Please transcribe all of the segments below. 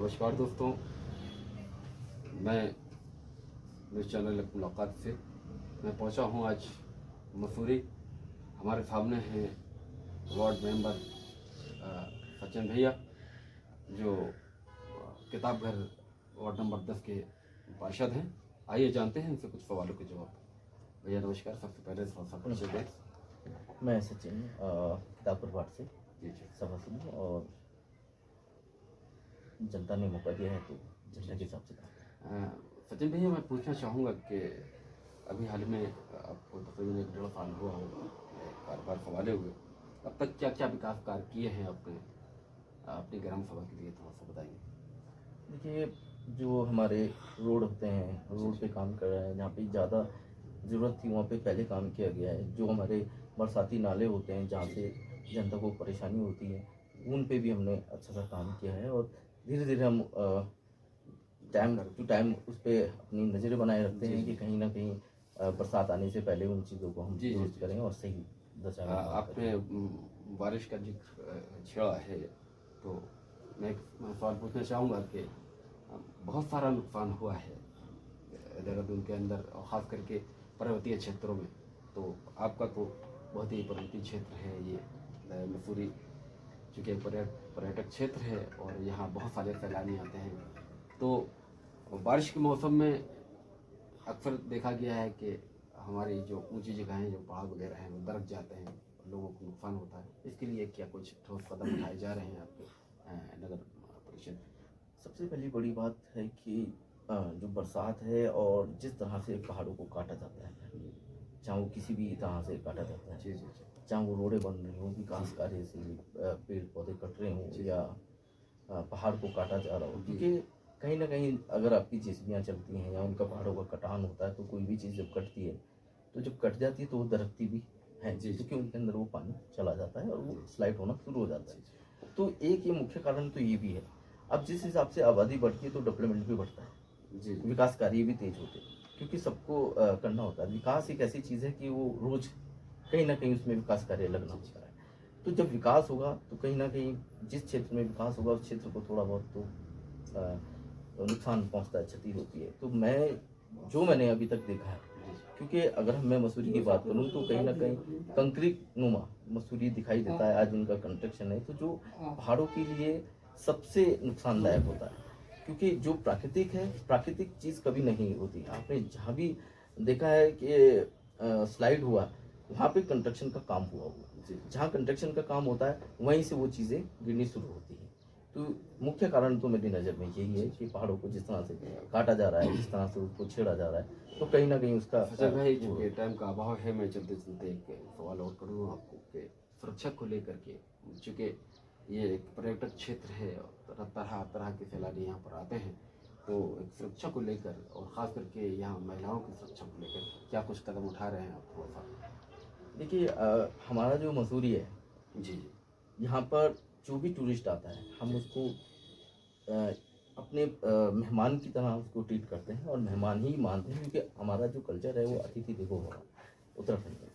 नमस्कार दोस्तों, मैं न्यूज़ चैनल एक मुलाकात से मैं पहुंचा हूं आज मसूरी। हमारे सामने हैं वार्ड मेंबर सचिन भैया, जो किताब घर वार्ड नंबर 10 के पार्षद हैं। आइए जानते हैं इनसे कुछ सवालों के जवाब। भैया नमस्कार, सबसे पहले थोड़ा सा परिचय दें। मैं सचिन किताब घर वार्ड से जी जी सभासद हूँ और जनता ने मौका दिया है तो जनता के हिसाब से काम। सचिन भैया, मैं पूछना चाहूँगा कि अभी हाल में आपको तकरीबन 1-1.5 साल हुआ होगा कारोबार संभाले हुए, अब तक क्या क्या विकास कार्य किए हैं आपने अपनी ग्राम सभा के लिए, थोड़ा सा बताइए। देखिए, जो हमारे रोड होते हैं, रोड पे काम कर रहे हैं, जहाँ पे ज़्यादा ज़रूरत थी वहाँ पे पहले काम किया गया है। जो हमारे बरसाती नाले होते हैं जहाँ से जनता को परेशानी होती है, उन पे भी हमने अच्छा सा काम किया है और धीरे धीरे हम टाइम टू टाइम उस पर अपनी नज़रें बनाए रखते हैं कि कहीं ना कहीं बरसात आने से पहले उन चीज़ों को हम दुरुस्त करें और सही दशा में आपने बारिश का जिक्र छेड़ा है, तो मैं सवाल पूछना चाहूँगा कि बहुत सारा नुकसान हुआ है देहरादून के अंदर और ख़ास करके पर्वतीय क्षेत्रों में। तो आपका तो बहुत ही पर्वतीय क्षेत्र है ये मसूरी, चूँकि एक पर्यटक क्षेत्र है और यहाँ बहुत सारे सैलानी आते हैं। तो बारिश के मौसम में अक्सर देखा गया है कि हमारी जो ऊंची जगह हैं, जो पहाड़ वगैरह हैं, वो दरक जाते हैं, लोगों को नुकसान होता है। इसके लिए क्या कुछ ठोस कदम उठाए जा रहे हैं आपके नगर परिषद? सबसे पहली बड़ी बात है कि जो बरसात है और जिस तरह से पहाड़ों को काटा जाता है, चाहे वो किसी भी तरह से काटा जाता है, जी जी जी, चाहे वो रोडें बन रही हों, विकास कार्य से पेड़ पौधे कट रहे हों या पहाड़ को काटा जा रहा हो, क्योंकि कहीं ना कहीं अगर आपकी जेसीबियाँ चलती हैं या उनका पहाड़ों का कटान होता है तो कोई भी चीज़ जब कटती है तो जब कट जाती है तो वो दरकती भी है, क्योंकि उनके अंदर वो पानी चला जाता है और वो स्लाइड होना शुरू हो जाता है। तो एक ये मुख्य कारण तो ये भी है। अब जिस हिसाब से आबादी बढ़ती है तो डेवलपमेंट भी बढ़ता है जी विकास कार्य भी तेज होते हैं, क्योंकि सबको करना होता है। विकास एक ऐसी चीज़ है कि वो रोज कहीं ना कहीं उसमें विकास कार्य लगना होता है। तो जब विकास होगा तो कहीं ना कहीं जिस क्षेत्र में विकास होगा उस क्षेत्र को थोड़ा बहुत तो नुकसान पहुंचता है, क्षति होती है। तो मैंने अभी तक देखा है, क्योंकि अगर मैं मसूरी की बात करूं तो कहीं ना कहीं कंक्रीट नुमा मसूरी दिखाई देता है। आज उनका कंस्ट्रक्शन है तो जो पहाड़ों के लिए सबसे नुकसानदायक होता है, क्योंकि जो प्राकृतिक चीज़ कभी नहीं होती। आपने जहाँ भी देखा है कि स्लाइड हुआ वहाँ पे कंस्ट्रक्शन का काम हुआ जहाँ कंस्ट्रक्शन का काम होता है वहीं से वो चीज़ें गिरनी शुरू होती हैं। तो मुख्य कारण तो मेरी नज़र में यही है कि पहाड़ों को जिस तरह से काटा जा रहा है, जिस तरह से उसको छेड़ा जा रहा है, तो कहीं ना कहीं उसका भाई, चूँकि टाइम का अभाव है, मैं चलते चलते एक सवाल और करूँ आपको कि सुरक्षा को लेकर के, चूँकि ये एक पर्यटक क्षेत्र है और तरह तरह के सैलानी यहाँ पर आते हैं, तो एक सुरक्षा को लेकर और ख़ास करके यहाँ महिलाओं की सुरक्षा को लेकर क्या कुछ कदम उठा रहे हैं आप? थोड़ा सा देखिए, हमारा जो मसूरी है जी, यहाँ पर जो भी टूरिस्ट आता है हम उसको अपने मेहमान की तरह उसको ट्रीट करते हैं और मेहमान ही मानते हैं, क्योंकि हमारा जो कल्चर है वो अतिथि देवो भव उत्तराखंड में।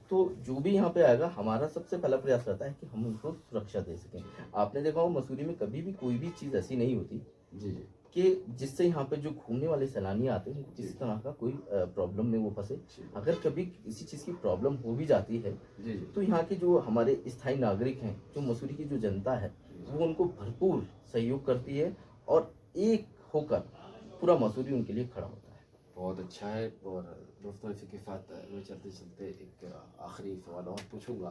तो जो भी यहाँ पे आएगा हमारा सबसे पहला प्रयास रहता है कि हम उनको सुरक्षा दे सकें। आपने देखा हो मसूरी में कभी भी कोई भी चीज़ ऐसी नहीं होती जी जी, कि जिससे यहाँ पे जो घूमने वाले सैलानी आते हैं किसी तरह का कोई प्रॉब्लम में वो फंसे। अगर कभी किसी चीज़ की प्रॉब्लम हो भी जाती है तो यहाँ के जो हमारे स्थायी नागरिक हैं, जो मसूरी की जो जनता है, वो उनको भरपूर सहयोग करती है और एक होकर पूरा मसूरी उनके लिए खड़ा होता है। बहुत अच्छा है। और दोस्तों, इसी के साथ मैं चलते चलते एक आखिरी सवाल और पूछूंगा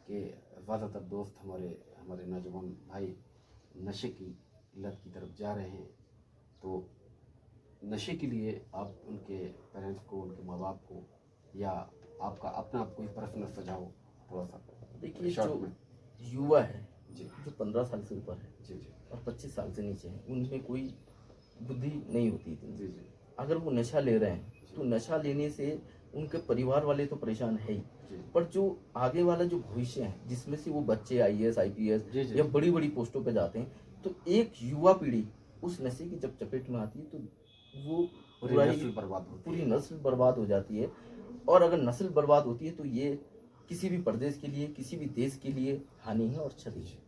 कि ज़्यादातर दोस्त हमारे नौजवान भाई नशे की लत की तरफ जा रहे हैं, तो नशे के लिए आप उनके पेरेंट्स को, उनके माँ बाप को, या आपका अपना आप कोई पर्सनल सुझाव थोड़ा सा? देखिए, शॉर्ट जो में युवा है, जी जो 15 साल से ऊपर है जी जी और 25 साल से नीचे है, उनमें कोई बुद्धि नहीं होती इतनी। जी जी अगर वो नशा ले रहे हैं तो नशा लेने से उनके परिवार वाले तो परेशान है ही, पर जो आगे वाला जो भविष्य है जिसमें से वो बच्चे आईएएस आईपीएस या बड़ी बड़ी पोस्टों पे जाते हैं, तो एक युवा पीढ़ी उस नशे की जब चपेट में आती है तो वो पूरी नस्ल बर्बाद हो जाती है। और अगर नस्ल बर्बाद होती है तो ये किसी भी प्रदेश के लिए, किसी भी देश के लिए हानि है और क्षति है।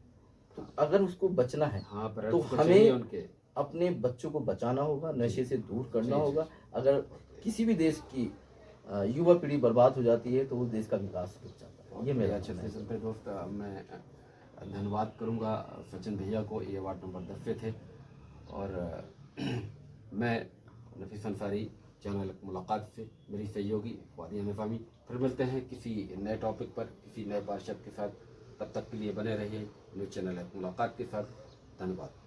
तो अगर उसको बचना है हाँ तो पेरेंट्स को हमें चाहिए उनके। अपने बच्चों को बचाना होगा, नशे से दूर करना जी, जी, होगा। अगर किसी भी देश की युवा पीढ़ी बर्बाद हो जाती है तो उस देश का विकास रुक जाता है। ये मेरा अच्छे मानना से है। चलते दोस्त, मैं धन्यवाद करूंगा सचिन भैया को, ये वार्ड नंबर 10 पे थे। और मैं नफीस अंसारी, चैनल मुलाकात से मेरी सहयोगी वादिया निफामी। फिर मिलते हैं किसी नए टॉपिक पर, किसी नए पार्षद के साथ। तब तक के लिए बने रहिए न्यूज़ चैनल मुलाकात के साथ। धन्यवाद।